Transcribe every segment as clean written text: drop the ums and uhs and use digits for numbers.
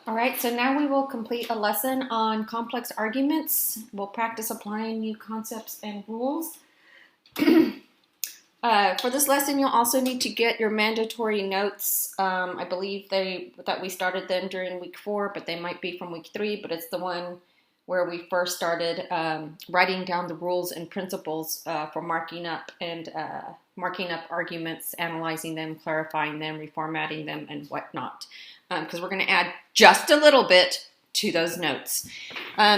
All right, so now we will complete a lesson on complex arguments. We'll practice applying new concepts and rules. For this lesson, you'll also need to get your mandatory notes. I believe that we started them during week 4, but they might be from week 3, but it's the one where we first started writing down the rules and principles for marking up arguments, analyzing them, clarifying them, reformatting them, and whatnot. Because we're going to add just a little bit to those notes.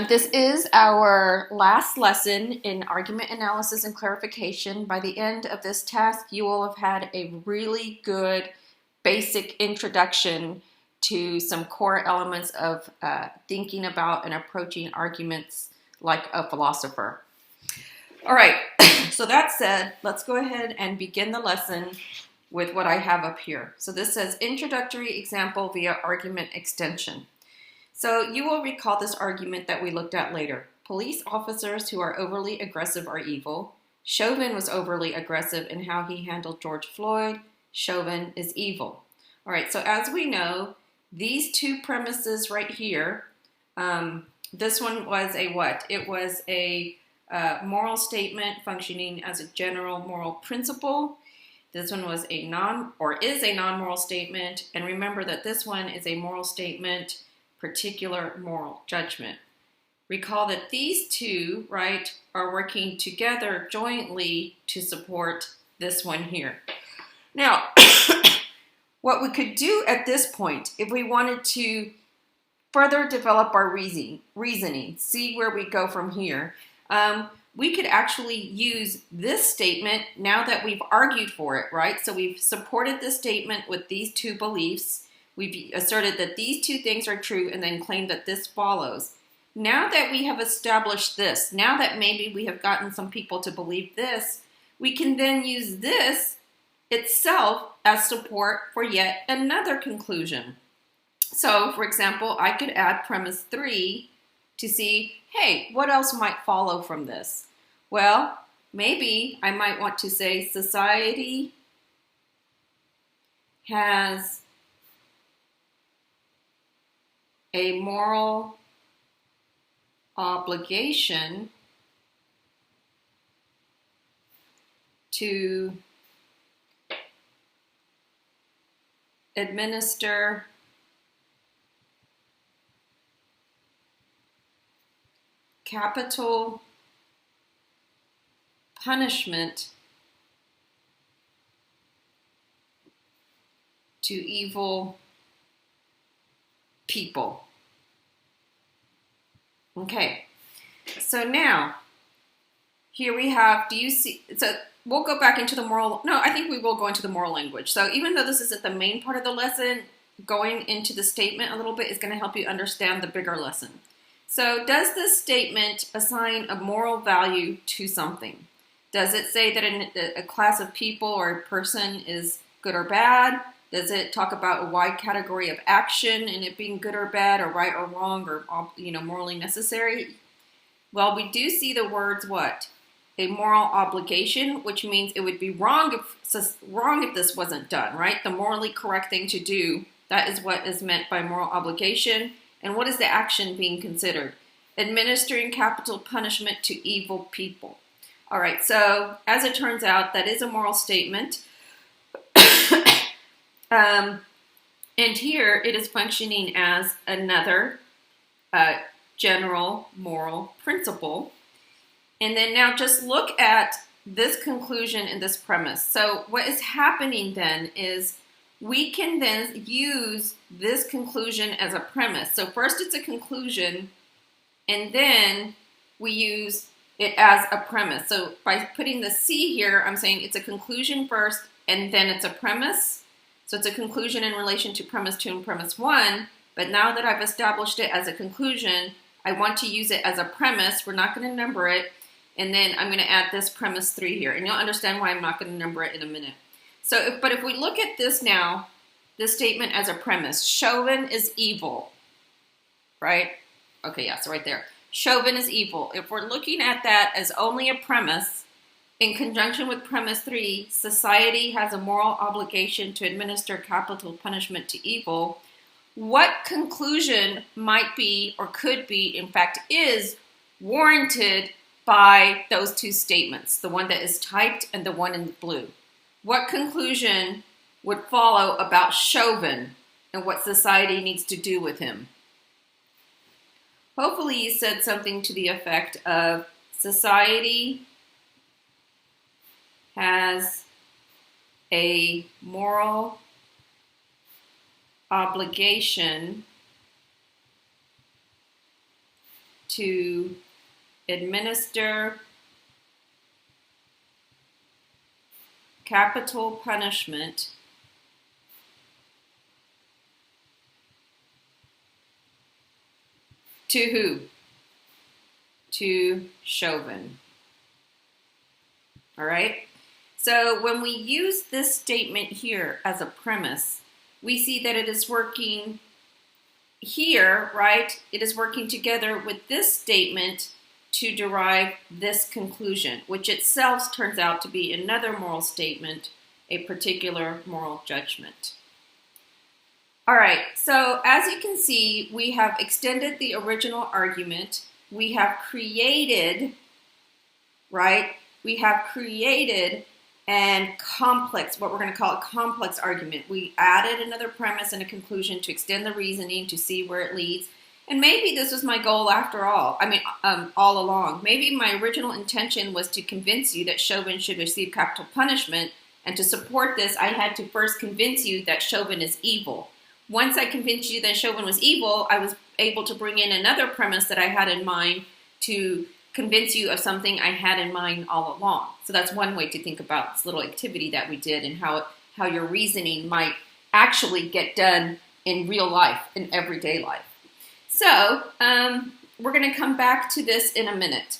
This is our last lesson in argument analysis and clarification. By the end of this task, you will have had a really good basic introduction to some core elements of thinking about and approaching arguments like a philosopher. All right, so that said, let's go ahead and begin the lesson with what I have up here. So this says introductory example via argument extension. So you will recall this argument that we looked at later. Police officers who are overly aggressive are evil. Chauvin was overly aggressive in how he handled George Floyd. Chauvin is evil. All right, so as we know, these two premises right here, this one was a what? It was a moral statement functioning as a general moral principle. This one was is a non-moral statement. And remember that this one is a moral statement, particular moral judgment. Recall that these two, right, are working together jointly to support this one here. Now, what we could do at this point, if we wanted to further develop our reasoning, see where we go from here, we could actually use this statement now that we've argued for it, right? So we've supported this statement with these two beliefs. We've asserted that these two things are true and then claimed that this follows. Now that we have established this, now that maybe we have gotten some people to believe this, we can then use this itself as support for yet another conclusion. So, for example, I could add premise 3 to see, hey, what else might follow from this? Well, maybe I might want to say society has a moral obligation to administer capital punishment to evil people. Okay, so now here we have, do you see, so we'll go back into the moral, no, I think we will go into the moral language. So even though this isn't the main part of the lesson, going into the statement a little bit is going to help you understand the bigger lesson. So does this statement assign a moral value to something? Does it say that a class of people or a person is good or bad? Does it talk about a wide category of action and it being good or bad or right or wrong or morally necessary? Well, we do see the words what? A moral obligation, which means it would be wrong if this wasn't done, right? The morally correct thing to do, that is what is meant by moral obligation. And what is the action being considered? Administering capital punishment to evil people. All right, so as it turns out, that is a moral statement. And here it is functioning as another general moral principle. And then now just look at this conclusion and this premise. So what is happening then is we can then use this conclusion as a premise. So first it's a conclusion, and then we use it as a premise. So by putting the C here, I'm saying it's a conclusion first, and then it's a premise. So it's a conclusion in relation to premise 2 and premise 1. But now that I've established it as a conclusion, I want to use it as a premise. We're not going to number it. And then I'm going to add this premise 3 here. And you'll understand why I'm not going to number it in a minute. So, but if we look at this now, this statement as a premise, Chauvin is evil, right? Okay, yeah, so right there. Chauvin is evil. If we're looking at that as only a premise, in conjunction with premise 3, society has a moral obligation to administer capital punishment to evil. what conclusion might be or could be, in fact, is warranted by those two statements, the one that is typed and the one in blue. What conclusion would follow about Chauvin and what society needs to do with him? Hopefully you said something to the effect of society has a moral obligation to administer capital punishment to who? To Chauvin. All right? So when we use this statement here as a premise, we see that it is working here, right? It is working together with this statement to derive this conclusion, which itself turns out to be another moral statement, a particular moral judgment. All right, so as you can see, we have extended the original argument. We have created, right? We have created and complex, what we're going to call a complex argument. We added another premise and a conclusion to extend the reasoning to see where it leads. And maybe this was my goal after all. All along. Maybe my original intention was to convince you that Chauvin should receive capital punishment. And to support this, I had to first convince you that Chauvin is evil. Once I convinced you that Chauvin was evil, I was able to bring in another premise that I had in mind to convince you of something I had in mind all along. So that's one way to think about this little activity that we did and how your reasoning might actually get done in real life, in everyday life. So we're going to come back to this in a minute.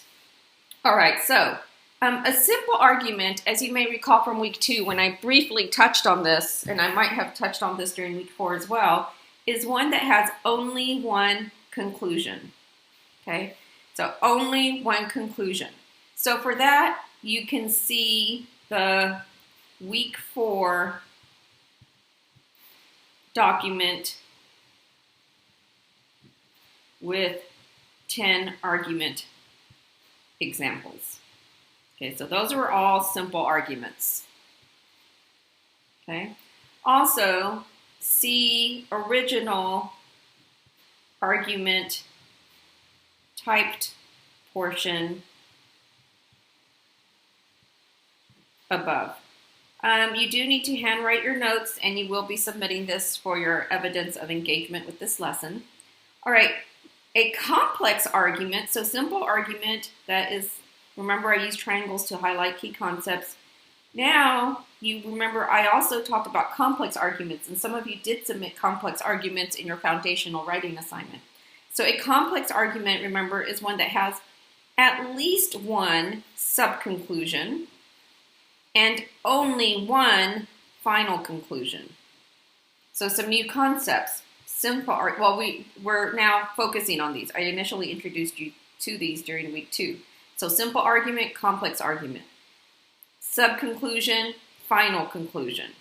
All right, so a simple argument, as you may recall from week 2, when I briefly touched on this, and I might have touched on this during week 4 as well, is one that has only one conclusion. Okay? So only one conclusion. So for that, you can see the week 4 document with 10 argument examples. Okay, so those were all simple arguments. Okay. Also, see original argument typed portion above. You do need to handwrite your notes, and you will be submitting this for your evidence of engagement with this lesson. All right, a complex argument, so simple argument that is, remember I use triangles to highlight key concepts. Now, you remember I also talked about complex arguments, and some of you did submit complex arguments in your foundational writing assignment. So a complex argument, remember, is one that has at least one subconclusion and only one final conclusion. So some new concepts. We're now focusing on these. I initially introduced you to these during week 2. So simple argument, complex argument. Subconclusion, final conclusion.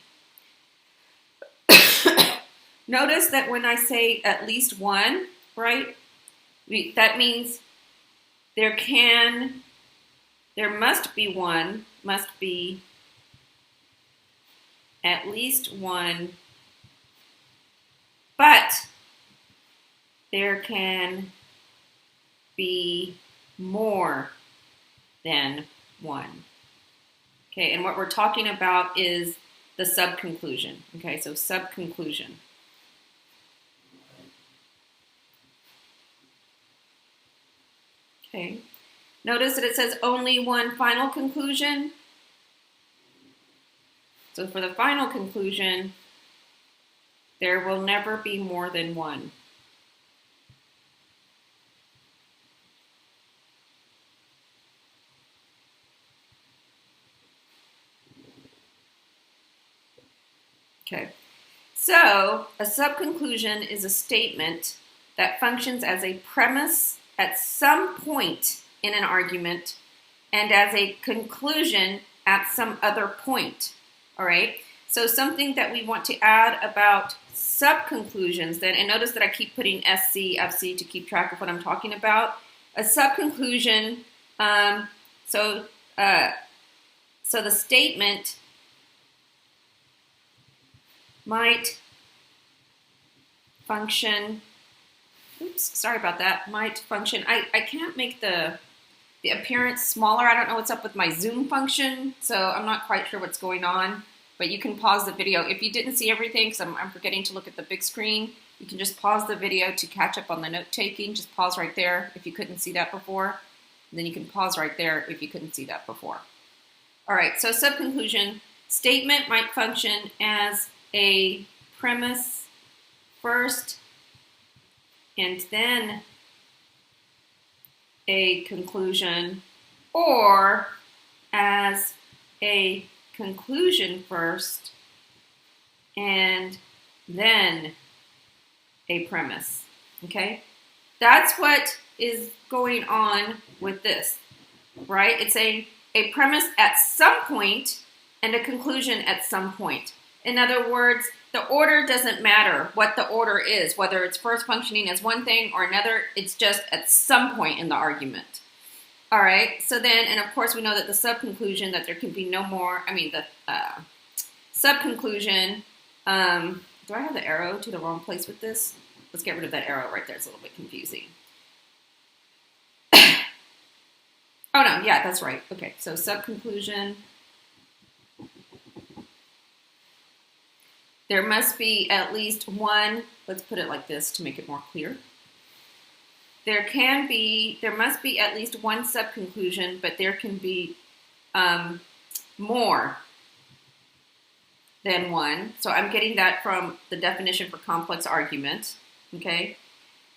Notice that when I say at least one, right, that means there must be at least one, but there can be more than one. Okay, and what we're talking about is the subconclusion. Okay, so subconclusion. Okay, notice that it says only one final conclusion. So for the final conclusion, there will never be more than one. Okay, so a subconclusion is a statement that functions as a premise at some point in an argument and as a conclusion at some other point. All right, so something that we want to add about subconclusions then, and notice that I keep putting SC, FC to keep track of what I'm talking about. A subconclusion, so the statement might function, might function, I can't make the appearance smaller. I don't know what's up with my zoom function, so I'm not quite sure what's going on. But you can pause the video. If you didn't see everything, because I'm forgetting to look at the big screen, you can just pause the video to catch up on the note-taking. Just pause right there if you couldn't see that before. And then you can pause right there if you couldn't see that before. All right, so subconclusion. Statement might function as a premise first, and then a conclusion, or as a conclusion first and then a premise. Okay, that's what is going on with this, right? It's a premise at some point and a conclusion at some point. In other words, the order doesn't matter what the order is, whether it's first functioning as one thing or another, it's just at some point in the argument. All right, so then, and of course we know that the subconclusion, that there can be no more, the subconclusion, do I have the arrow to the wrong place with this? Let's get rid of that arrow right there, it's a little bit confusing. Oh no, yeah, that's right. Okay, so subconclusion. There must be at least one, let's put it like this to make it more clear. There must be at least one subconclusion, but there can be more than one. So I'm getting that from the definition for complex argument, okay?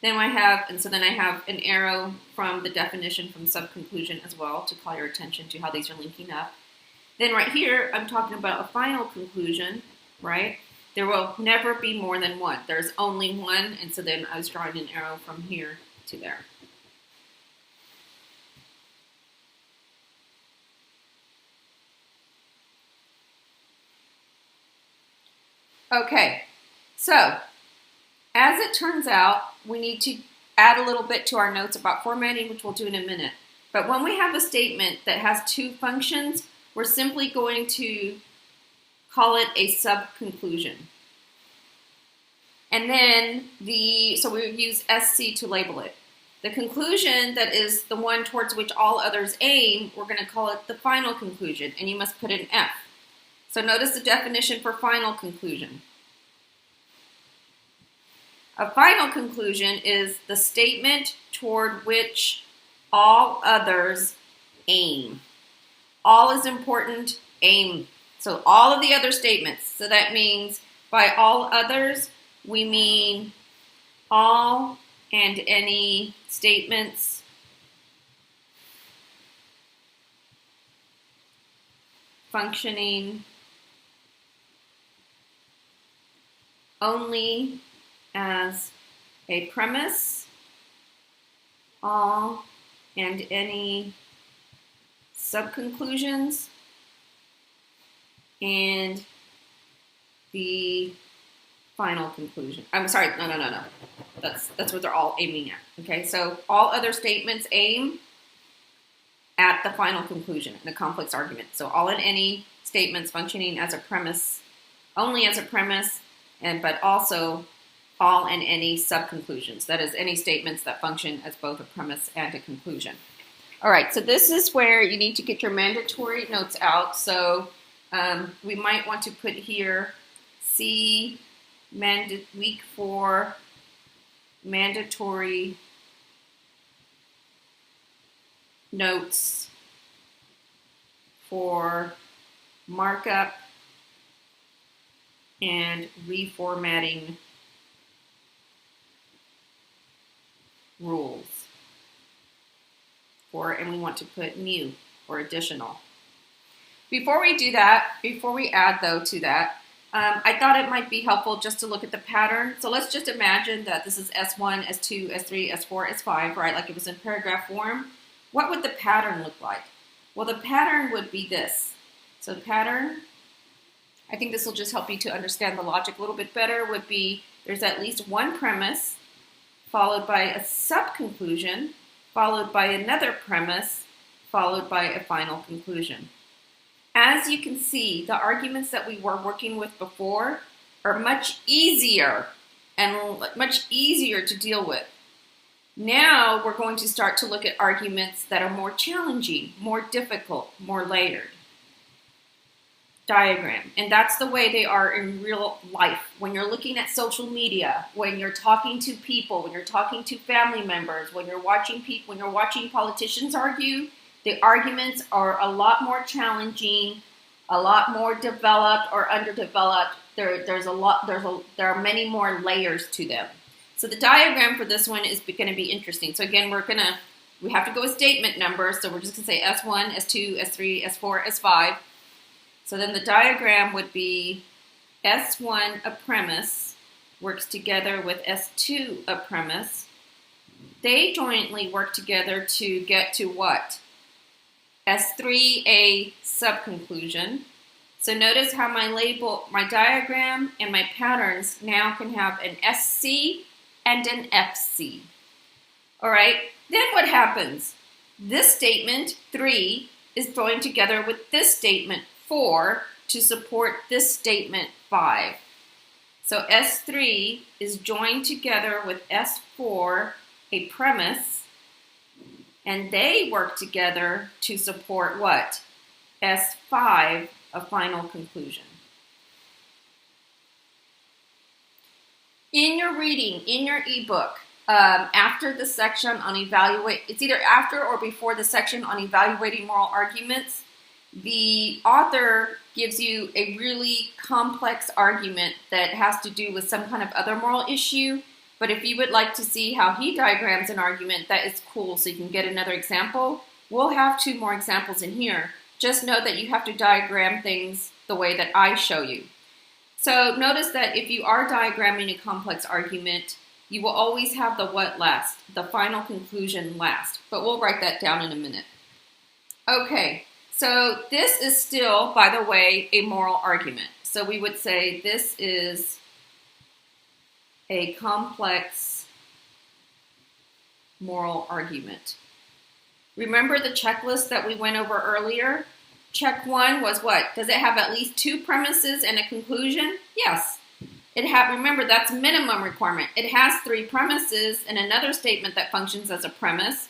Then I have an arrow from the definition from subconclusion as well to call your attention to how these are linking up. Then right here, I'm talking about a final conclusion, right? There will never be more than one. There's only one, and so then I was drawing an arrow from here to there. Okay, so as it turns out, we need to add a little bit to our notes about formatting, which we'll do in a minute. But when we have a statement that has two functions, we're simply going to call it a subconclusion. And then so we would use SC to label it. The conclusion that is the one towards which all others aim, we're going to call it the final conclusion, and you must put an F. So notice the definition for final conclusion. A final conclusion is the statement toward which all others aim. All is important, aim. So all of the other statements. So that means by all others, we mean all and any statements functioning only as a premise, all and any subconclusions, and the final conclusion. I'm sorry, no. That's what they're all aiming at. Okay, so all other statements aim at the final conclusion in a complex argument. So all and any statements functioning as a premise, only as a premise, but also all and any subconclusions. That is, any statements that function as both a premise and a conclusion. All right, so this is where you need to get your mandatory notes out. So we might want to put here week 4 mandatory notes for markup and reformatting rules. And we want to put new or additional. Before we do that, before we add though to that, I thought it might be helpful just to look at the pattern. So let's just imagine that this is S1, S2, S3, S4, S5, right? Like it was in paragraph form. What would the pattern look like? Well, the pattern would be this. So pattern, I think this will just help you to understand the logic a little bit better, would be there's at least one premise, followed by a sub-conclusion, followed by another premise, followed by a final conclusion. As you can see, the arguments that we were working with before are much easier and much easier to deal with. Now we're going to start to look at arguments that are more challenging, more difficult, more layered. Diagram. And that's the way they are in real life. When you're looking at social media, when you're talking to people, when you're talking to family members, when you're watching politicians argue, the arguments are a lot more challenging, a lot more developed or underdeveloped. There are many more layers to them. So the diagram for this one is going to be interesting. So again, we have to go with statement numbers. So we're just going to say S1, S2, S3, S4, S5. So then the diagram would be S1, a premise, works together with S2, a premise. They jointly work together to get to what? S3, a subconclusion. So notice how my diagram and my patterns now can have an SC and an FC. All right, then what happens? This statement, 3, is joined together with this statement, 4, to support this statement, 5. So S3 is joined together with S4, a premise, and they work together to support what? S5, a final conclusion. In your reading, in your ebook, after the section on it's either after or before the section on evaluating moral arguments, the author gives you a really complex argument that has to do with some kind of other moral issue. But if you would like to see how he diagrams an argument, that is cool, so you can get another example. We'll have 2 more examples in here. Just know that you have to diagram things the way that I show you. So notice that if you are diagramming a complex argument, you will always have the what last, the final conclusion last. But we'll write that down in a minute. Okay, so this is still, by the way, a moral argument. So we would say this is a complex moral argument. Remember the checklist that we went over earlier? Check 1 was what? Does it have at least 2 premises and a conclusion? Yes. Remember, that's minimum requirement. It has 3 premises and another statement that functions as a premise.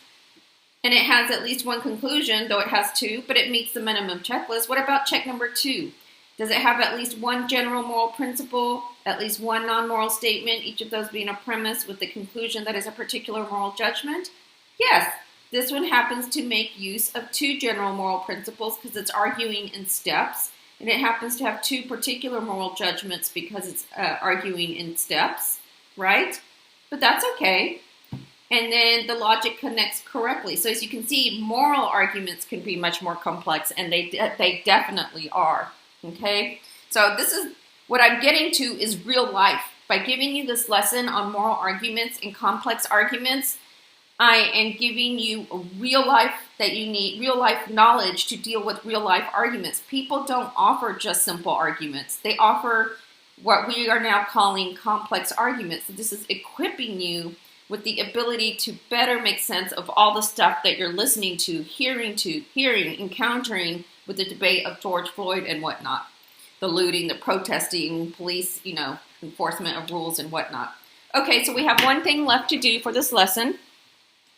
And it has at least 1 conclusion, though it has 2, but it meets the minimum checklist. What about check number 2? Does it have at least 1 general moral principle, at least 1 non-moral statement, each of those being a premise with the conclusion that is a particular moral judgment? Yes. This one happens to make use of 2 general moral principles because it's arguing in steps, and it happens to have 2 particular moral judgments because it's arguing in steps, right? But that's okay. And then the logic connects correctly. So as you can see, moral arguments can be much more complex, and they definitely are, okay? So this is what I'm getting to is real life. By giving you this lesson on moral arguments and complex arguments, I am giving you real life that you need, real life knowledge to deal with real life arguments. People don't offer just simple arguments. They offer what we are now calling complex arguments. So this is equipping you with the ability to better make sense of all the stuff that you're listening to, hearing, encountering with the debate of George Floyd and whatnot. The looting, the protesting, police, enforcement of rules and whatnot. Okay, so we have one thing left to do for this lesson.